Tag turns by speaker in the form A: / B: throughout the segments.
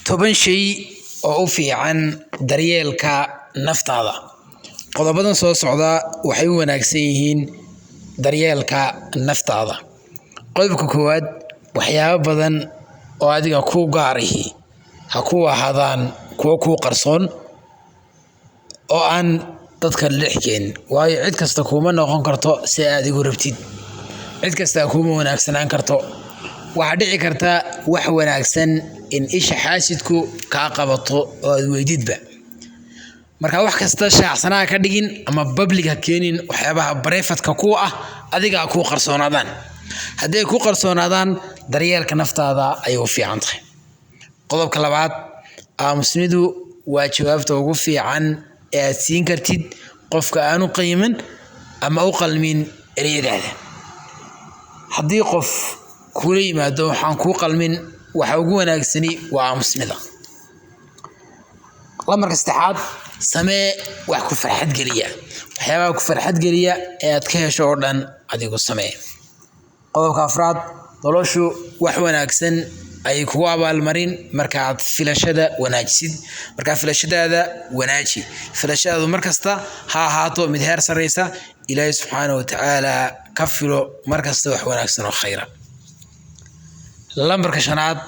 A: toban shay oo u fiican daryeelka naftaada. Qodobadan soo socda waxay u wanaagsan yihiin daryeelka naftaada. Qodobka koowaad, waxyaabo badan oo adiga ku gaar ah ha ku ahaadaan kuwa ku qarsoon oo aan dadka leexkeen, waayo cid kasta kuma noqon karto si aad igu rabtid. Cid kasta kuma wanaagsanaan karto. waxa dhici karta wax wanaagsan in isha xaasidku ka qabato oo aad weydidba. marka wax kasta shaacsanaa ka dhigin ama public ha keenin waxyaabaha private-ka ku ah adiga ku qarsoonaadaan. haddii ku qarsoonaadaan daryeelka naftaada ay u fiican tahay. qodobka labaad, aamusnidu waa jawaabta ugu fiican ee aad siin kartid qofka aanu qiimin ama u qalmin ereyadaada. haddii qof kula yimaado waxaan ku qalmin, waxa ugu wanaagsani waa aamusnida. marka saddexaad, samee wax ku farxad geliya. waxyaabaha ku farxad geliya ee aad ka hesho oo dhan adigu samee. qodobka afraad, noloshu wax wanaagsan ay kugu abaalmarin markaad filashada wanaajisid. marka filashadaada wanaaji. filashadaadu markasta ha ahaato mid heer sareysa. ilaahay subxaanahu wa tacaala ka filo markasta wax wanaagsan oo khayra. lambarka shanaad,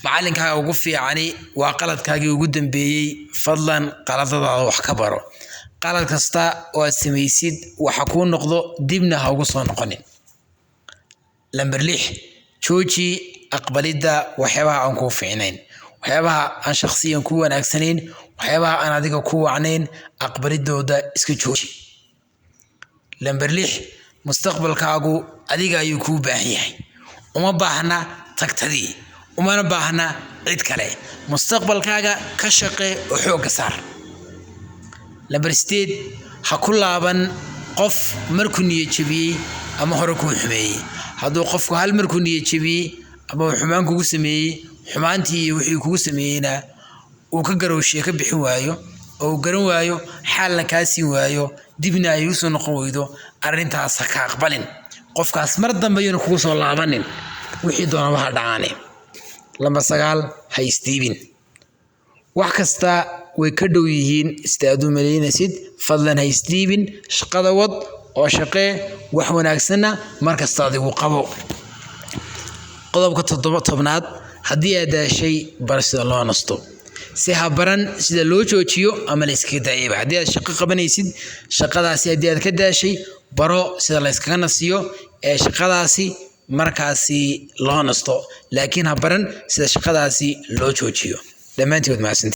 A: macallinkaaga ugu fiicani waa qaladkaagii ugu dambeeyey. fadlan qaladadaada wax ka baro. qalad kasta oo aad samaysid waxa kuu noqdo dibna ha ugu soo noqonin. lambar 6, jooji aqbalidda waxyaabaha aan kuu fiicnayn. waxyaabaha aan shakhsiyan ku wanaagsanayn, waxyaabaha aan adiga ku wacnayn, aqbalidooda iska jooji. lambar 6, mustaqbalkaagu adiga ayuu kuu baahan yahay. uma baahna tagtadii, umana baahna cid kale. mustaqbalkaaga ka shaqee oo xoogga saar. lambar 8, ha ku laaban qof markuu niyad jabiyey ama hore kuu xumeeyey. hadduu qofku hal markuu niyad jabiyey ama xumaan kugu sameeyey, xumaantii iyo wixii kugu sameeyeyna uu ka garowshiye ka bixin waayo oo uu garan waayo, xaalna kaa siin waayo, dibna ay usoo noqon weydo, arrintaas ha ka aqbalin. qofkaas mar dambe ayuuna kugu soo laabanin, wixii doonaba ha dhacaane. lambar 9, ha isdiibin. wax kasta way ka dhow yihiin sida aad u malaynaysid. fadlan ha isdiibin, shaqada wad oo shaqee, wax wanaagsanna markasta adigu qabo. qodobka 7aad, haddii aad daashay bar sida loo nasto. si ha baran sida loo joojiyo ama la iskaga daayaba. haddii aad shaqo qabanaysid, shaqadaasi haddii aad ka daashay, baro sida la iskaga nasiyo ee shaqadaasi markaasi loo nasto. laakiin ha baran sida shaqadaasi loo joojiyo. dhammaantood mahadsantiin.